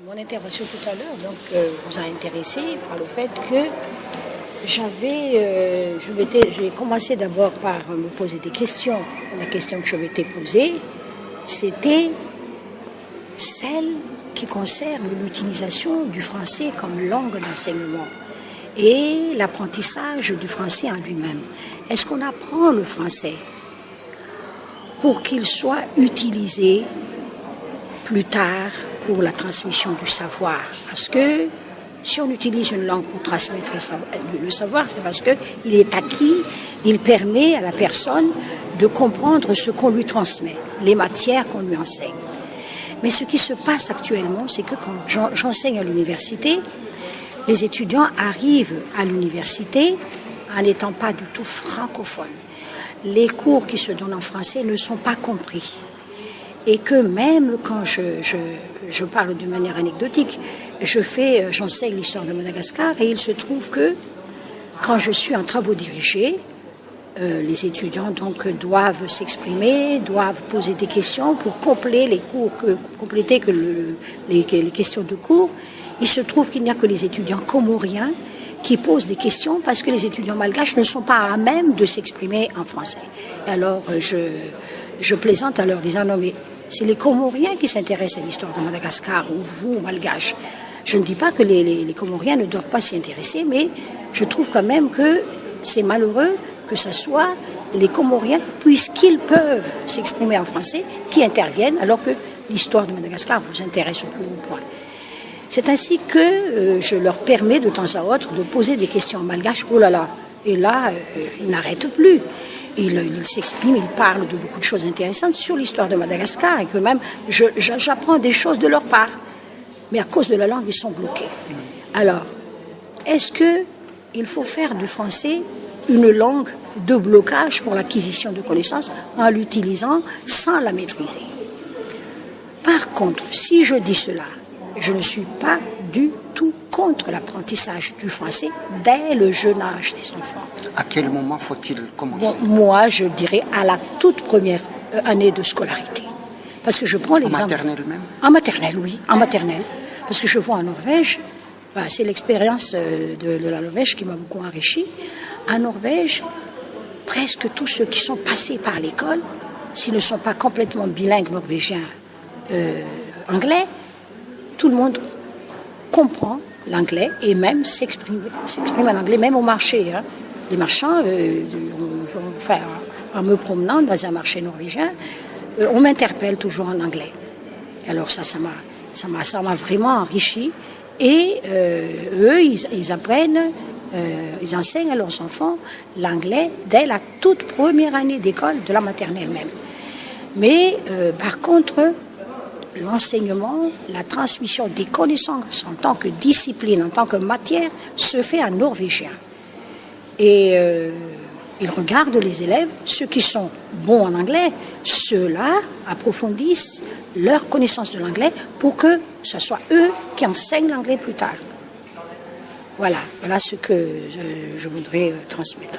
Mon intervention tout à l'heure vous a intéressé par le fait que j'ai commencé d'abord par me poser des questions. La question que je m'étais posée, c'était celle qui concerne l'utilisation du français comme langue d'enseignement et l'apprentissage du français en lui-même. Est-ce qu'on apprend le français pour qu'il soit utilisé plus tard pour la transmission du savoir? Parce que si on utilise une langue pour transmettre le savoir, c'est parce qu'il est acquis, il permet à la personne de comprendre ce qu'on lui transmet, les matières qu'on lui enseigne. Mais ce qui se passe actuellement, c'est que quand j'enseigne à l'université, les étudiants arrivent à l'université en n'étant pas du tout francophones. Les cours qui se donnent en français ne sont pas compris. Et que même quand je parle d'une manière anecdotique, j'enseigne l'histoire de Madagascar et il se trouve que quand je suis en travaux dirigés, les étudiants donc doivent s'exprimer, doivent poser des questions pour compléter les questions de cours. Il se trouve qu'il n'y a que les étudiants comoriens qui posent des questions parce que les étudiants malgaches ne sont pas à même de s'exprimer en français. Alors je plaisante en leur disant non mais c'est les Comoriens qui s'intéressent à l'histoire de Madagascar ou vous, malgaches. Je ne dis pas que les Comoriens ne doivent pas s'y intéresser, mais je trouve quand même que c'est malheureux que ce soit les Comoriens, puisqu'ils peuvent s'exprimer en français, qui interviennent, alors que l'histoire de Madagascar vous intéresse au plus haut point. C'est ainsi que je leur permets de temps à autre de poser des questions en malgache. Oh là là! Et là, ils n'arrêtent plus. Ils s'expriment, ils parlent de beaucoup de choses intéressantes sur l'histoire de Madagascar et que même j'apprends des choses de leur part. Mais à cause de la langue, ils sont bloqués. Alors, est-ce qu'il faut faire du français une langue de blocage pour l'acquisition de connaissances en l'utilisant sans la maîtriser? Par contre, si je dis cela, je ne suis pas du tout contre l'apprentissage du français dès le jeune âge des enfants. À quel moment faut-il commencer? Moi, je dirais à la toute première année de scolarité. Parce que je prends l'exemple... En maternelle même? En maternelle, oui, en maternelle. Parce que je vois en Norvège, c'est l'expérience de la Norvège qui m'a beaucoup enrichi. En Norvège, presque tous ceux qui sont passés par l'école, s'ils ne sont pas complètement bilingues norvégiens anglais, tout le monde comprend l'anglais et même s'exprime en anglais, même au marché. Hein. Les marchands, en me promenant dans un marché norvégien, on m'interpelle toujours en anglais. Alors ça m'a vraiment enrichi. Et eux, ils apprennent, ils enseignent à leurs enfants l'anglais dès la toute première année d'école, de la maternelle même. Mais par contre, l'enseignement, la transmission des connaissances en tant que discipline, en tant que matière, se fait en norvégien. Et ils regardent les élèves, ceux qui sont bons en anglais, ceux-là approfondissent leur connaissance de l'anglais pour que ce soit eux qui enseignent l'anglais plus tard. Voilà ce que je voudrais transmettre.